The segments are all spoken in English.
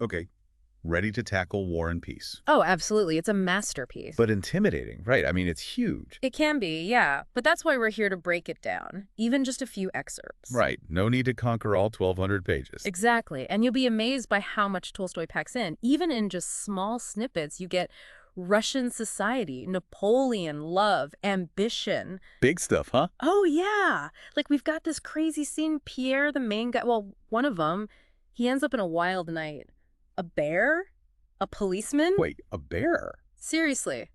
Okay, ready to tackle war and peace. Oh, absolutely. It's a masterpiece. But intimidating, right? I mean, it's huge. It can be, yeah. But that's why we're here to break it down, even just a few excerpts. Right, no need to conquer all 1,200 pages. Exactly. And you'll be amazed by how much Tolstoy packs in. Even in just small snippets, you get Russian society, Napoleon, love, ambition. Big stuff, huh? Oh, yeah. Like, we've got this crazy scene. Pierre, the main guy, well, one of them, he ends up in a wild night. A bear? A policeman? Wait, a bear? Seriously.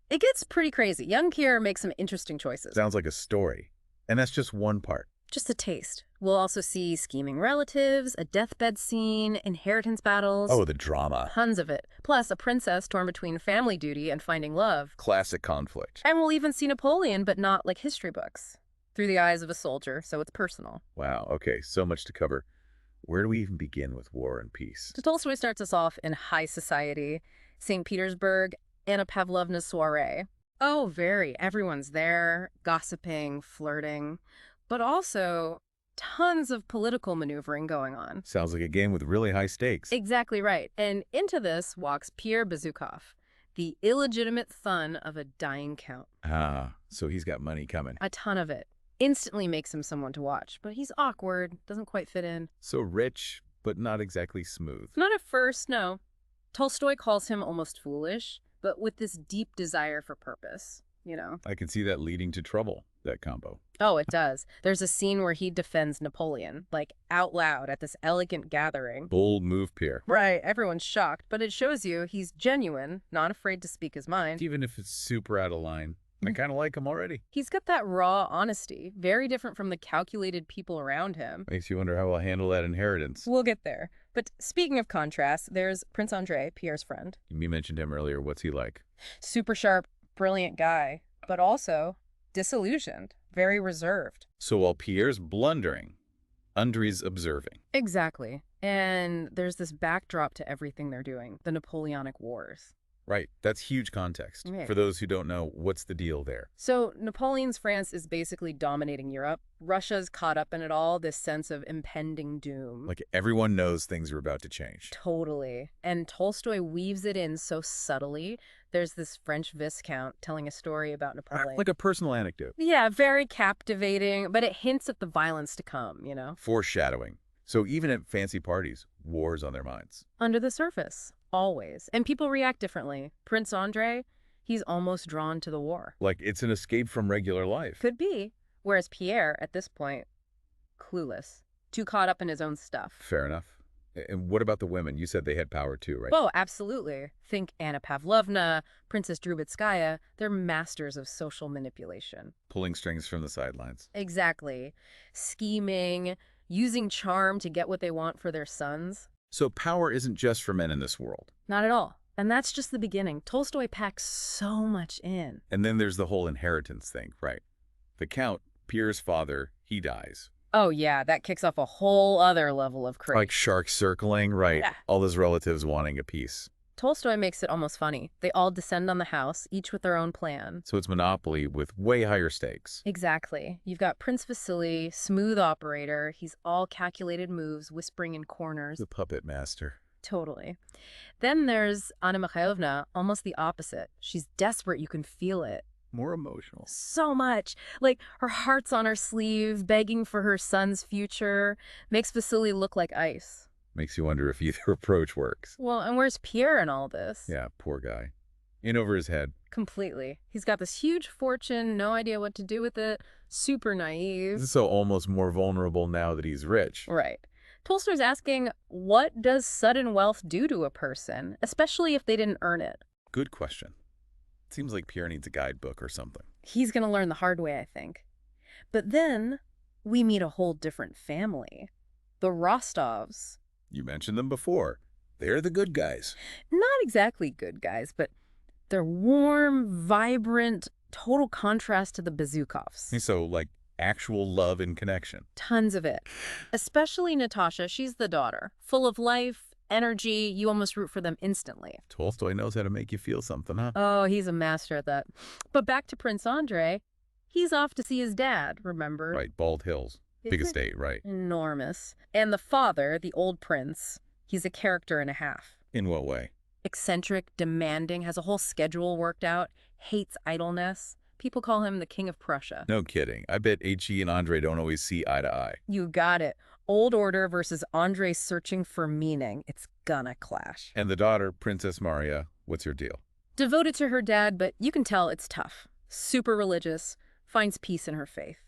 It gets pretty crazy. Young Pierre makes some interesting choices. Sounds like a story. And that's just one part. Just a taste. We'll also see scheming relatives, a deathbed scene, inheritance battles. Oh, the drama. Tons of it. Plus, a princess torn between family duty and finding love. Classic conflict. And we'll even see Napoleon, but not like history books. Through the eyes of a soldier, so it's personal. Wow, okay, so much to cover. Where do we even begin with war and peace? So Tolstoy starts us off in high society. St. Petersburg, Anna Pavlovna's soiree. Oh, very. Everyone's there, gossiping, flirting. But also, tons of political maneuvering going on. Sounds like a game with really high stakes. Exactly right. And into this walks Pierre Bezukhov, the illegitimate son of a dying count. Ah, so he's got money coming. A ton of it. Instantly makes him someone to watch, but he's awkward, doesn't quite fit in. So rich, but not exactly smooth. Not at first, no. Tolstoy calls him almost foolish, but with this deep desire for purpose, you know? I can see that leading to trouble, that combo. Oh, it does. There's a scene where he defends Napoleon, like out loud at this elegant gathering. Bold move, Pierre. Right, everyone's shocked, but it shows you he's genuine, not afraid to speak his mind. Even if it's super out of line. I kind of like him already. He's got that raw honesty, very different from the calculated people around him. Makes you wonder how he'll handle that inheritance. We'll get there. But speaking of contrast, there's Prince Andrei, Pierre's friend. You mentioned him earlier. What's he like? Super sharp, brilliant guy, but also disillusioned, very reserved. So while Pierre's blundering, Andrei's observing. Exactly. And there's this backdrop to everything they're doing, the Napoleonic Wars. Right, that's huge context. Right. For those who don't know, what's the deal there? So Napoleon's France is basically dominating Europe. Russia's caught up in it all, this sense of impending doom. Like everyone knows things are about to change. Totally. And Tolstoy weaves it in so subtly. There's this French Viscount telling a story about Napoleon. Like a personal anecdote. Yeah, very captivating, but it hints at the violence to come, you know? Foreshadowing. So even at fancy parties, war's on their minds. Under the surface. Always. And people react differently. Prince Andrei, he's almost drawn to the war. Like it's an escape from regular life. Could be. Whereas Pierre, at this point, clueless. Too caught up in his own stuff. Fair enough. And what about the women? You said they had power too, right? Oh, absolutely. Think Anna Pavlovna, Princess Drubetskaya. They're masters of social manipulation. Pulling strings from the sidelines. Exactly. Scheming, using charm to get what they want for their sons. So power isn't just for men in this world. Not at all. And that's just the beginning. Tolstoy packs so much in. And then there's the whole inheritance thing, right? The Count, Pierre's father, he dies. Oh, yeah, that kicks off a whole other level of craze. Like sharks circling, right? Yeah. All his relatives wanting a piece. Tolstoy makes it almost funny. They all descend on the house, each with their own plan. So it's Monopoly with way higher stakes. Exactly. You've got Prince Vasily, smooth operator. He's all calculated moves, whispering in corners. The puppet master. Totally. Then there's Anna Mikhailovna, almost the opposite. She's desperate. You can feel it. More emotional. So much. Like, her heart's on her sleeve, begging for her son's future. Makes Vasily look like ice. Makes you wonder if either approach works. Well, and where's Pierre in all this? Yeah, poor guy. In over his head. Completely. He's got this huge fortune, no idea what to do with it, super naive. So almost more vulnerable now that he's rich. Right. Tolstoy's asking, what does sudden wealth do to a person, especially if they didn't earn it? Good question. Seems like Pierre needs a guidebook or something. He's going to learn the hard way, I think. But then we meet a whole different family. The Rostovs. You mentioned them before. They're the good guys. Not exactly good guys, but they're warm, vibrant, total contrast to the Bezukhovs. So, like, actual love and connection. Tons of it. Especially Natasha. She's the daughter. Full of life, energy. You almost root for them instantly. Tolstoy knows how to make you feel something, huh? Oh, he's a master at that. But back to Prince Andrei. He's off to see his dad, remember? Right, Bald Hills. Big estate, right. Enormous. And the father, the old prince, He's a character and a half. In what way? Eccentric, demanding, has a whole schedule worked out, hates idleness. People call him the King of Prussia. No kidding. I bet HE and Andrei don't always see eye to eye. You got it. Old order versus Andrei searching for meaning. It's gonna clash. And the daughter, Princess Maria, what's her deal? Devoted to her dad, but you can tell it's tough. Super religious, finds peace in her faith.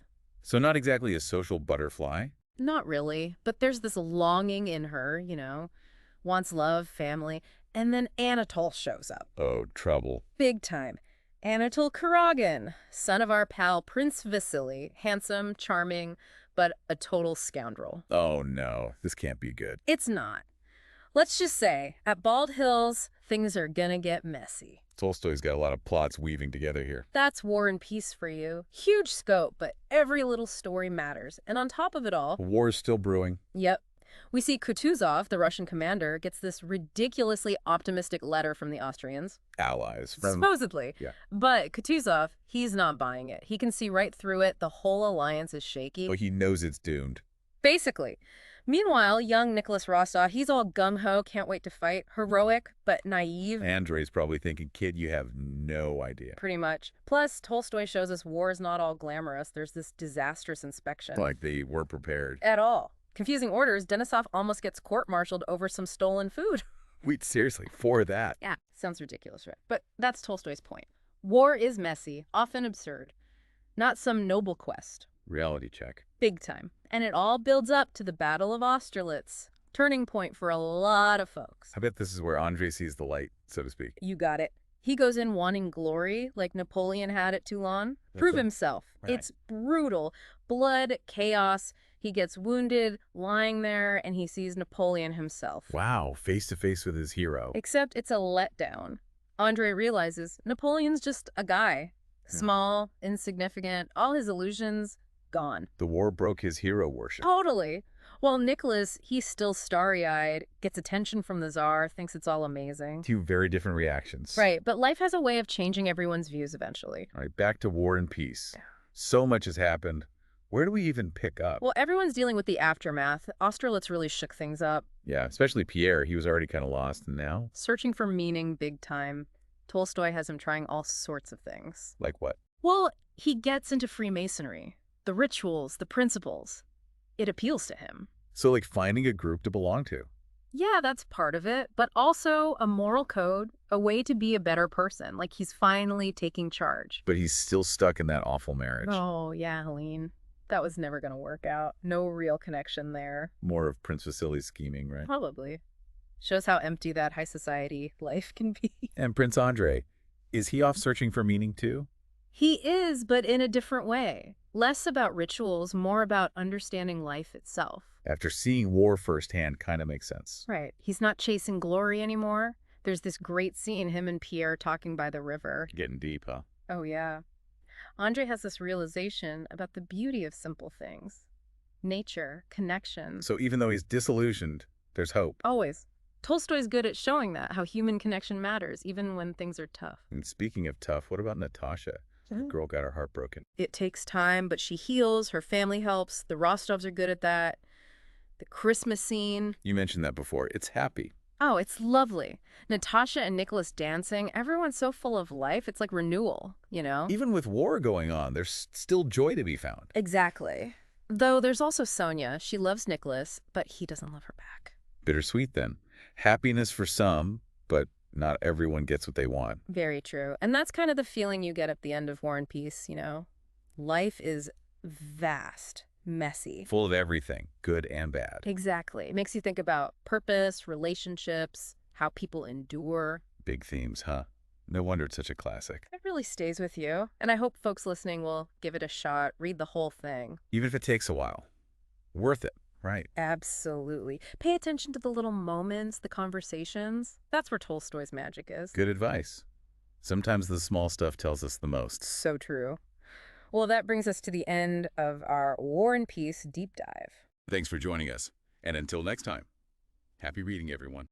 So not exactly a social butterfly? Not really, but there's this longing in her, wants love, family, and then Anatole shows up. Oh, trouble. Big time. Anatole Kuragin, son of our pal Prince Vasily, handsome, charming, but a total scoundrel. Oh no, this can't be good. It's not. Let's just say, at Bald Hills, things are gonna get messy. Tolstoy's got a lot of plots weaving together here. That's War and Peace for you. Huge scope, but every little story matters. And on top of it all... War is still brewing. Yep. We see Kutuzov, the Russian commander, gets this ridiculously optimistic letter from the Austrians. Allies. Supposedly. Yeah. But Kutuzov, he's not buying it. He can see right through it. The whole alliance is shaky. Oh, he knows it's doomed. Basically. Meanwhile, young Nicholas Rostov, he's all gung-ho, can't wait to fight. Heroic, but naive. Andrei's probably thinking, kid, you have no idea. Pretty much. Plus, Tolstoy shows us war is not all glamorous. There's this disastrous inspection. Like they were prepared. At all. Confusing orders, Denisov almost gets court-martialed over some stolen food. Wait, seriously, for that? Yeah, sounds ridiculous, right? But that's Tolstoy's point. War is messy, often absurd. Not some noble quest. Reality check. Big time. And it all builds up to the Battle of Austerlitz. Turning point for a lot of folks. I bet this is where Andrei sees the light, so to speak. You got it. He goes in wanting glory, like Napoleon had at Toulon. Prove himself. Right. It's brutal. Blood, chaos. He gets wounded, lying there, and he sees Napoleon himself. Wow, face to face with his hero. Except it's a letdown. Andrei realizes Napoleon's just a guy. Small, insignificant, all his illusions gone. The war broke his hero worship. Totally. While Nicholas, he's still starry-eyed, gets attention from the Tsar, thinks it's all amazing. Two very different reactions. Right, but life has a way of changing everyone's views eventually. All right, back to War and Peace. So much has happened. Where do we even pick up? Well, everyone's dealing with the aftermath. Austerlitz really shook things up. Yeah, especially Pierre. He was already kind of lost, and now? Searching for meaning big time. Tolstoy has him trying all sorts of things. Like what? Well, he gets into Freemasonry. The rituals, the principles. It appeals to him. So like finding a group to belong to. Yeah, that's part of it, but also a moral code, a way to be a better person. Like he's finally taking charge. But he's still stuck in that awful marriage. Oh, yeah, Helene. That was never going to work out. No real connection there. More of Prince Vasily's scheming, right? Probably. Shows how empty that high society life can be. And Prince Andrei, is he off searching for meaning too? He is, but in a different way. Less about rituals, more about understanding life itself. After seeing war firsthand, kind of makes sense. Right. He's not chasing glory anymore. There's this great scene, him and Pierre talking by the river. Getting deep, huh? Oh, yeah. Andrei has this realization about the beauty of simple things. Nature, connection. So even though he's disillusioned, there's hope. Always. Tolstoy's good at showing that, how human connection matters, even when things are tough. And speaking of tough, what about Natasha? The girl got her heart broken. It takes time, but she heals. Her family helps. The Rostovs are good at that. The Christmas scene. You mentioned that before. It's happy. Oh, it's lovely. Natasha and Nicholas dancing. Everyone's so full of life. It's like renewal, you know? Even with war going on, there's still joy to be found. Exactly. Though there's also Sonia. She loves Nicholas, but he doesn't love her back. Bittersweet then. Happiness for some, but not everyone gets what they want. Very true. And that's kind of the feeling you get at the end of War and Peace, you know? Life is vast, messy. Full of everything, good and bad. Exactly. It makes you think about purpose, relationships, how people endure. Big themes, huh? No wonder it's such a classic. It really stays with you. And I hope folks listening will give it a shot, read the whole thing. Even if it takes a while. Worth it, right? Absolutely. Pay attention to the little moments, the conversations. That's where Tolstoy's magic is. Good advice. Sometimes the small stuff tells us the most. So true. Well, that brings us to the end of our War and Peace deep dive. Thanks for joining us. And until next time, happy reading, everyone.